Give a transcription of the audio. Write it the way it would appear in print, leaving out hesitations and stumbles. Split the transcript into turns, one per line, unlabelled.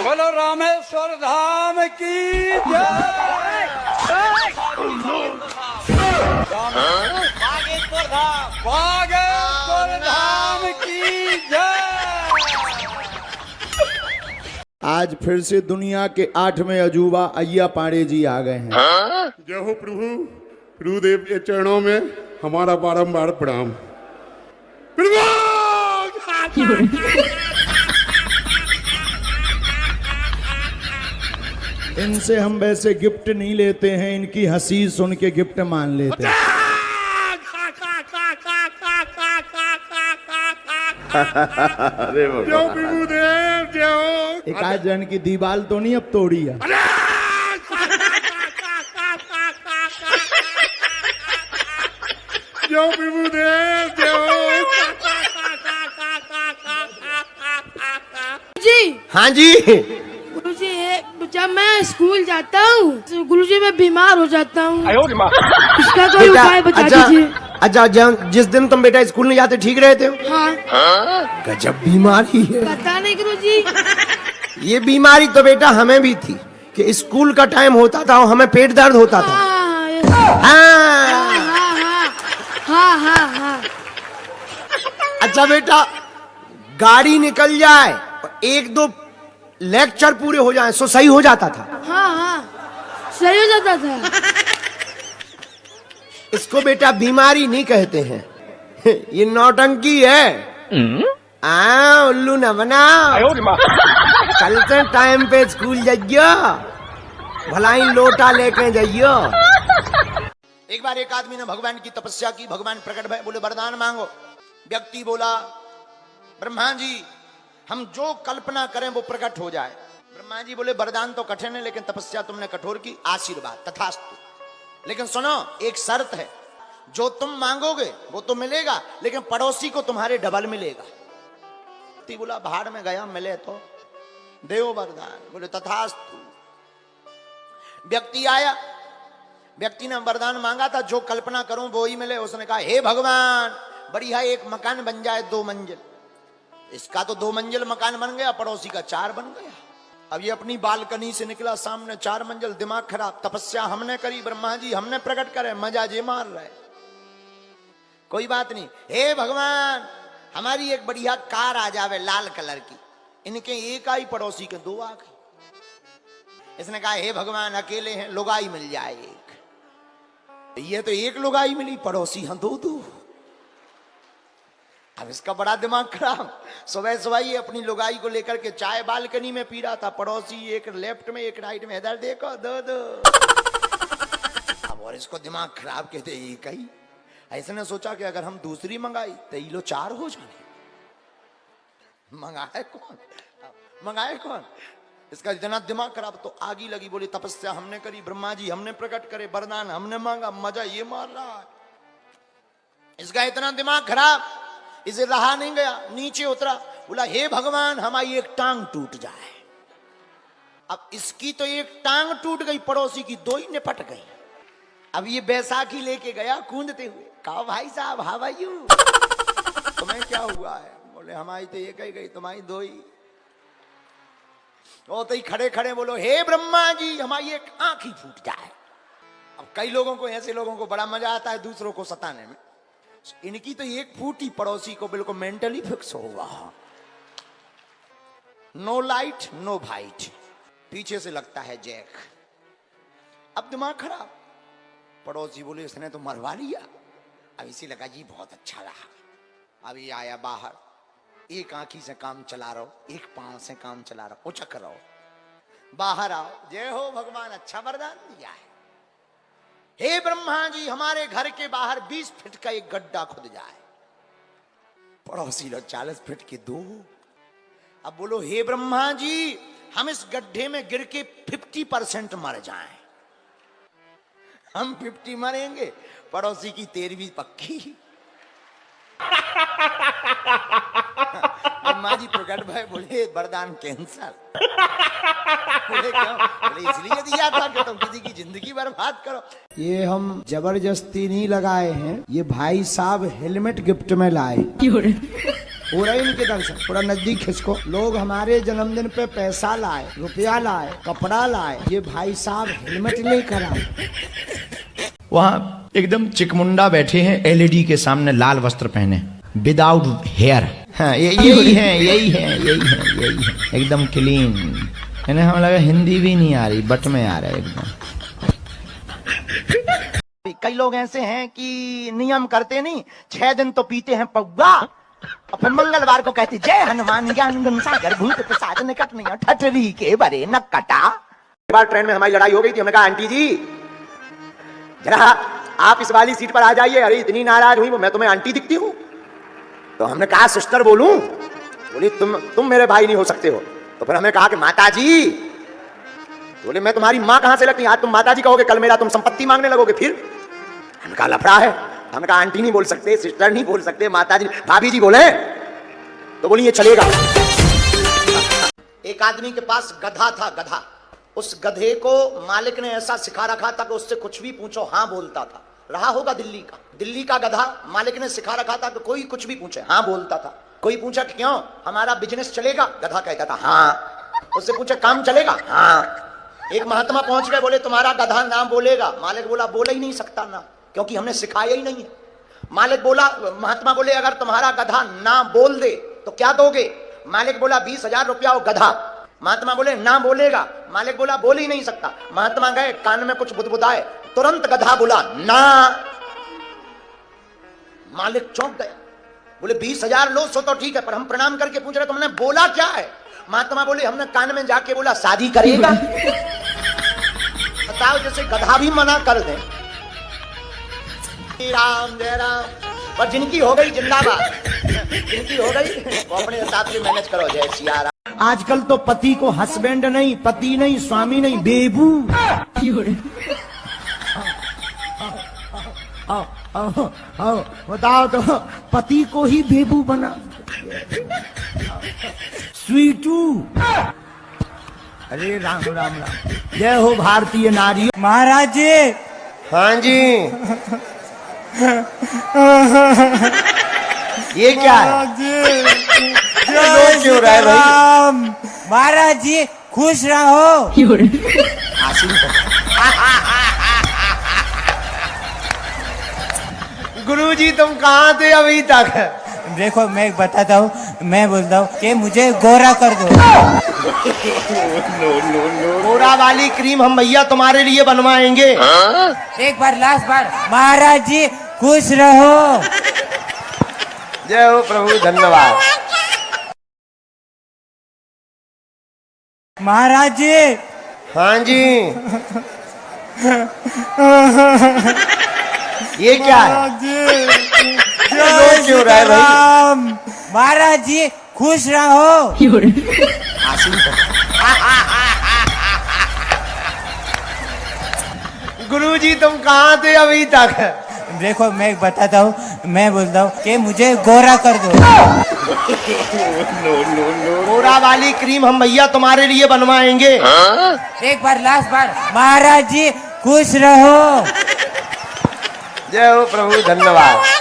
बोलो रामेश्वर धाम की जय। बागेश्वर धाम की जय।
आज फिर से दुनिया के 8वें अजूबा अय्या पांडे जी आ गए हैं।
जय हो प्रभु, गुरुदेव के चरणों में हमारा बारंबार प्रणाम।
इनसे हम वैसे गिफ्ट नहीं लेते हैं, इनकी हंसी सुन के गिफ्ट मान लेते हैं।
जय प्रभुदेव जय हो।
एक आज जन की दीवाल तो नहीं अब तोड़ी है।
जय प्रभुदेव जय हो।
जी
हाँ जी।
गुरुजी, जब मैं स्कूल जाता हूँ तो गुरुजी मैं बीमार हो जाता हूँ, इसका कोई उपाय बता दीजिए।
अच्छा, जिस दिन तुम बेटा स्कूल नहीं जाते ठीक रहते हो?
हाँ।
गजब बीमारी है।
पता नहीं गुरुजी।
ये बीमारी तो बेटा हमें भी थी कि स्कूल का टाइम होता था और हमें पेट दर्द होता था।
हाँ।
अच्छा बेटा, गाड़ी निकल जाए और 1-2 लेक्चर पूरे हो जाए सो सही हो जाता था।
हाँ, सही हो जाता था।
इसको बेटा बीमारी नहीं कहते हैं, ये नौटंकी है। उल्लू न बनाओ। कल से टाइम पे स्कूल जाइयो, भलाई लोटा लेके जाइयो। एक बार एक आदमी ने भगवान की तपस्या की, भगवान प्रकट भय, बोले वरदान मांगो। व्यक्ति बोला ब्रह्मा जी हम जो कल्पना करें वो प्रकट हो जाए। ब्रह्मा जी बोले वरदान तो कठिन है, लेकिन तपस्या तुमने कठोर की, आशीर्वाद तथास्तु। लेकिन सुनो, एक शर्त है, जो तुम मांगोगे वो तो मिलेगा, लेकिन पड़ोसी को तुम्हारे डबल मिलेगा। बोला भाड़ में गया, मिले तो देव वरदान। बोले तथास्तु। व्यक्ति आया, व्यक्ति ने वरदान मांगा था जो कल्पना करूं वो ही मिले। उसने कहा हे भगवान बढ़िया एक मकान बन जाए 2 मंजिल। इसका तो 2 मंजिल मकान बन गया, पड़ोसी का 4 बन गया। अब ये अपनी बालकनी से निकला, सामने 4 मंजिल, दिमाग खराब। तपस्या हमने करी, ब्रह्मा जी हमने प्रकट करे, मजा जे मार रहे। कोई बात नहीं, हे भगवान हमारी एक बढ़िया कार आ जावे लाल कलर की। इनके एक आई, पड़ोसी के 2 आ गई। इसने कहा हे भगवान अकेले हैं, लुगाई मिल जाए एक। ये तो एक लुगाई मिली, पड़ोसी हाँ 2-2। अब इसका बड़ा दिमाग खराब। सुबह सुबह ये अपनी लुगाई को लेकर के चाय बालकनी में पी रहा था, पड़ोसी एक लेफ्ट में एक राइट में, इधर देखो 2-2। अब और इसको दिमाग खराब कहते ये कही। ऐसे ने सोचा कि अगर हम दूसरी मंगाई तो ये लो 4 हो जाने। मंगाए कौन? इसका इतना दिमाग खराब। तो आगी लगी, बोली तपस्या हमने करी, ब्रह्मा जी हमने प्रकट करे, वरदान हमने मांगा, मजा ये मार रहा है। इसका इतना दिमाग खराब, इसे रहा नहीं गया, नीचे उतरा, बोला हे भगवान हमारी एक टांग टूट जाए। अब इसकी तो एक टांग टूट गई, पड़ोसी की 2 ही निपट गई। अब ये बैसाखी लेके गया कूदते हुए, कहा भाई साहब हाउ आर यू, तुम्हें क्या हुआ है? बोले हमारी तो एक ही गई, तुम्हारी 2 ही। तो ही खड़े खड़े बोलो हे ब्रह्मा जी हमारी एक आंख ही फूट जाए। अब कई लोगों को, ऐसे लोगों को बड़ा मजा आता है दूसरों को सताने में। इनकी तो एक फूटी, पड़ोसी को बिल्कुल मेंटली फिक्स होगा। नो लाइट नो भाइट, पीछे से लगता है जैक। अब दिमाग खराब, पड़ोसी बोले इसने तो मरवा लिया। अब इसी लगा जी बहुत अच्छा रहा। अभी आया बाहर, एक आंखी से काम चला रहा हो, एक पांव से काम चला रहा हो, उचक रहो, बाहर आओ, जय हो भगवान अच्छा वरदान दिया है। हे ब्रह्मा जी हमारे घर के बाहर 20 फीट का एक गड्ढा खुद जाए। पड़ोसी लोग 40 फीट के 2। अब बोलो हे ब्रह्मा जी हम इस गड्ढे में गिर के 50% मर जाएं। हम 50 मरेंगे, पड़ोसी की 13वीं पक्की। ब्रह्मा जी प्रकट भाई बोले वरदान कैंसर। बोले क्यों? बोले इसलिए दिया था कि तुम किसी की जिंदगी बर्बाद करो।
ये हम जबरदस्ती नहीं लगाए हैं, ये भाई साहब हेलमेट गिफ्ट में लाए।
हो रहे इनके दर्शन। थोड़ा नजदीक खिसको। लोग हमारे जन्मदिन पे पैसा लाए, रुपया लाए, कपड़ा लाए, ये भाई साहब हेलमेट लेकर आए।
वहाँ एकदम चिकमुंडा बैठे हैं एलईडी के सामने, लाल वस्त्र पहने, विदाउट हेयर। हाँ, यही है एकदम क्लीन। इन्हें हम लगा हिंदी भी नहीं आ रही, बट में आ रहा है एकदम।
कई लोग ऐसे हैं कि नियम करते नहीं, 6 दिन तो पीते हैं पौवा, और फिर मंगलवार को कहते जय हनुमान ज्ञान गुण सागर भूत प्रसाद निकट नहीं ठटरी के बरे न कटा। एक बार ट्रेन में हमारी लड़ाई हो गई थी। हमने कहा आंटी जी जरा आप इस वाली सीट पर आ जाइए। अरे इतनी नाराज हुई, मैं तुम्हें आंटी दिखती हूँ? तो हमने कहा सिस्टर बोलूं? बोली तुम मेरे भाई नहीं हो सकते हो। तो फिर हमने कहा कि माता जी। बोले मैं तुम्हारी माँ कहां से लगती? आज तुम माता जी कहोगे, कल मेरा तुम संपत्ति मांगने लगोगे। फिर हमने कहा लफड़ा है। हमने कहा आंटी नहीं बोल सकते, सिस्टर नहीं बोल सकते, माता जी भाभी जी बोले। तो बोली ये चलेगा। एक आदमी के पास गधा था, गधा। उस गधे को मालिक ने ऐसा सिखा रखा था कि उससे कुछ भी पूछो हाँ बोलता था। रहा होगा दिल्ली का गधा। मालिक ने सिखा रखा था कि कोई कुछ भी पूछे हाँ बोलता था। कोई पूछा कि क्यों, हमारा बिजनेस चलेगा? गधा कहता था हाँ। उससे पूछा काम चलेगा? हाँ। एक महात्मा पहुंच गए, बोले तुम्हारा गधा नाम बोलेगा? मालिक बोला बोल ही नहीं सकता ना, क्योंकि हमने सिखाया ही नहीं है। मालिक बोला, महात्मा बोले अगर तुम्हारा गधा ना बोल दे तो क्या दोगे? मालिक बोला 20,000 रुपया वो गधा। महात्मा बोले ना बोलेगा? मालिक बोला बोल ही नहीं सकता। महात्मा गए, कान में कुछ बुदबुदाए, तुरंत गधा बोला ना। मालिक चौंक गया, बोले 20,000 लो सो तो ठीक है, पर हम प्रणाम करके पूछ रहे तुमने बोला क्या है? महात्मा बोले हमने कान में जाके बोला शादी करेगा। बताओ, जैसे गधा भी मना कर दे। राम जय राम। पर जिनकी हो गई जिंदाबाद, जिनकी हो गई वो अपने हिसाब से मैनेज करो। जय सिया राम। आजकल तो पति को हस्बैंड नहीं, पति नहीं, स्वामी नहीं, बेबू। बताओ तो पति को ही बेबू बना। स्वीटू। अरे राम राम राम। जय हो भारतीय नारी।
महाराज जी।
हाँ जी। ये क्या है? क्यों रहा है भाई?
महाराज जी खुश रहो।
गुरुजी तुम कहाँ थे अभी तक?
देखो मैं बताता हूँ, मैं बोलता हूँ कि मुझे गोरा कर दो।
गोरा वाली क्रीम हम भैया तुम्हारे लिए बनवाएंगे।
एक बार लास्ट बार। महाराज जी खुश रहो।
जय हो प्रभु, धन्यवाद।
महाराज जी।
हाँ जी। ये क्या है? क्यों रहा है भाई?
महाराज जी खुश रहो।
गुरुजी तुम कहाँ थे अभी तक?
देखो मैं बताता हूँ, मैं बोलता हूँ कि मुझे गोरा कर दो।
गोरा वाली क्रीम हम भैया तुम्हारे लिए बनवाएंगे।
एक बार लास्ट बार। महाराज जी खुश रहो।
जय हो प्रभु, धन्यवाद।